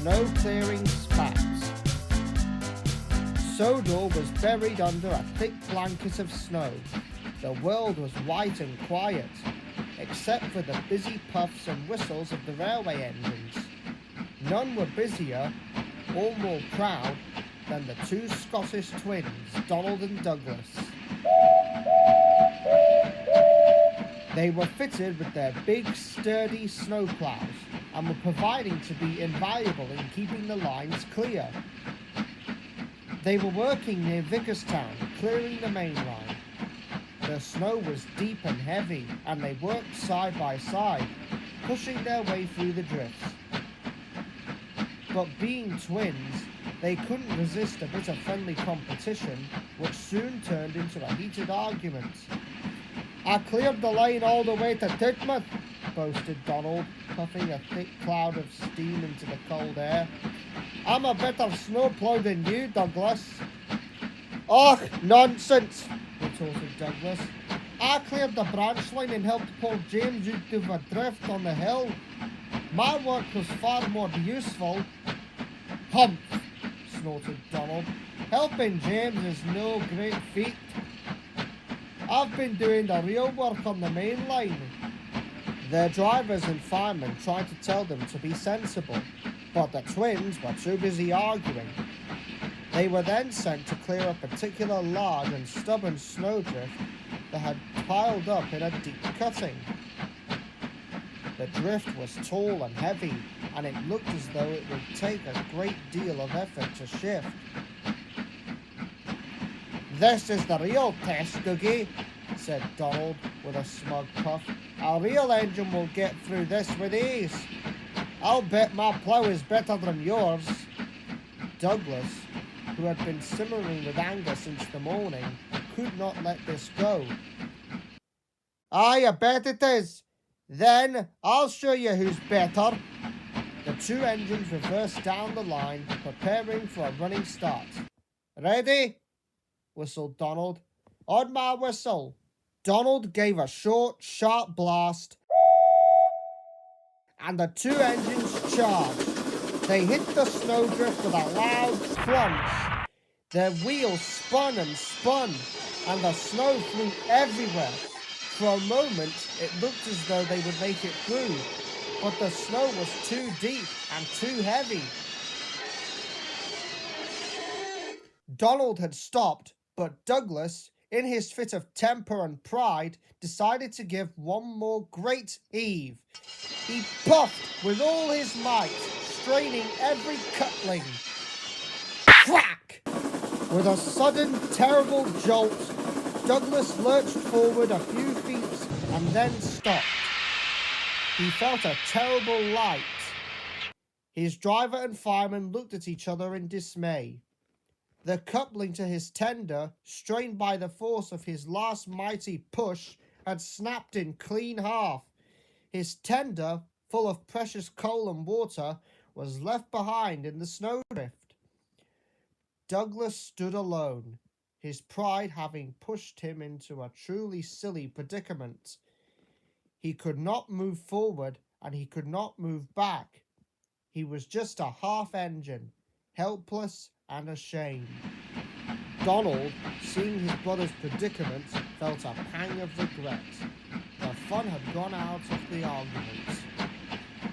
snow-clearing Spat. Sodor was buried under a thick blanket of snow. The world was white and quiet, except for the busy puffs and whistles of the railway engines. None were busier or more proud than the two Scottish twins, Donald and Douglas. They were fitted with their big, sturdy snowplows and were proving to be invaluable in keeping the lines clear. They were working near Vicarstown, clearing the main line. The snow was deep and heavy, and they worked side by side, pushing their way through the drifts. But being twins, they couldn't resist a bit of friendly competition, which soon turned into a heated argument. "I cleared the line all the way to Titmouth," boasted Donald, puffing a thick cloud of steam into the cold air. "I'm a better snowplow than you, Douglas." "Och, nonsense," retorted Douglas. "I cleared the branch line and helped poor James out of a drift on the hill. My work was far more useful." "Humph," snorted Donald. "Helping James is no great feat. I've been doing the real work on the main line." Their drivers and firemen tried to tell them to be sensible, but the twins were too busy arguing. They were then sent to clear a particular large and stubborn snowdrift that had piled up in a deep cutting. The drift was tall and heavy, and it looked as though it would take a great deal of effort to shift. "This is the real test, Dougie," said Donald with a smug puff. "A real engine will get through this with ease. I'll bet my plough is better than yours." Douglas, who had been simmering with anger since the morning, could not let this go. "I bet it is. Then I'll show you who's better." The two engines reversed down the line, preparing for a running start. "Ready?" whistled Donald. "On my whistle." Donald gave a short, sharp blast, and the two engines charged. They hit the snowdrift with a loud crunch. Their wheels spun and spun, and the snow flew everywhere. For a moment, it looked as though they would make it through, but the snow was too deep and too heavy. Donald had stopped, but Douglas, in his fit of temper and pride, decided to give one more great heave. He puffed with all his might, straining every coupling. Crack! With a sudden, terrible jolt, Douglas lurched forward a few feet and then stopped. He felt a terrible light. His driver and fireman looked at each other in dismay. The coupling to his tender, strained by the force of his last mighty push, had snapped in clean half. His tender, full of precious coal and water, was left behind in the snowdrift. Douglas stood alone, his pride having pushed him into a truly silly predicament. He could not move forward, and he could not move back. He was just a half engine, helpless and ashamed. Donald, seeing his brother's predicament, felt a pang of regret. The fun had gone out of the argument.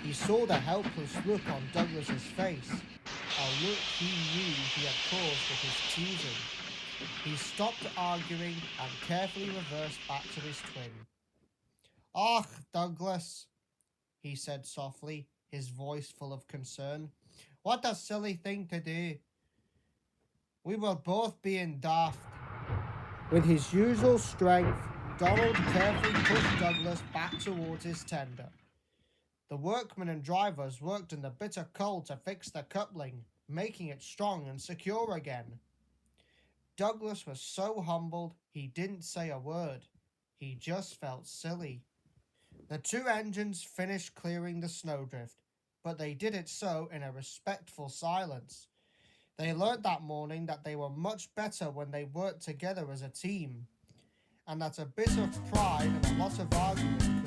He saw the helpless look on Douglas's face, a look he knew he had caused with his teasing. He stopped arguing and carefully reversed back to his twin. "Och, Douglas," he said softly, his voice full of concern. "What a silly thing to do. We were both being daft." With his usual strength, Donald carefully pushed Douglas back towards his tender. The workmen and drivers worked in the bitter cold to fix the coupling, making it strong and secure again. Douglas was so humbled he didn't say a word. He just felt silly. The two engines finished clearing the snowdrift, but they did it so in a respectful silence. They learnt that morning that they were much better when they worked together as a team, and that a bit of pride and a lot of argument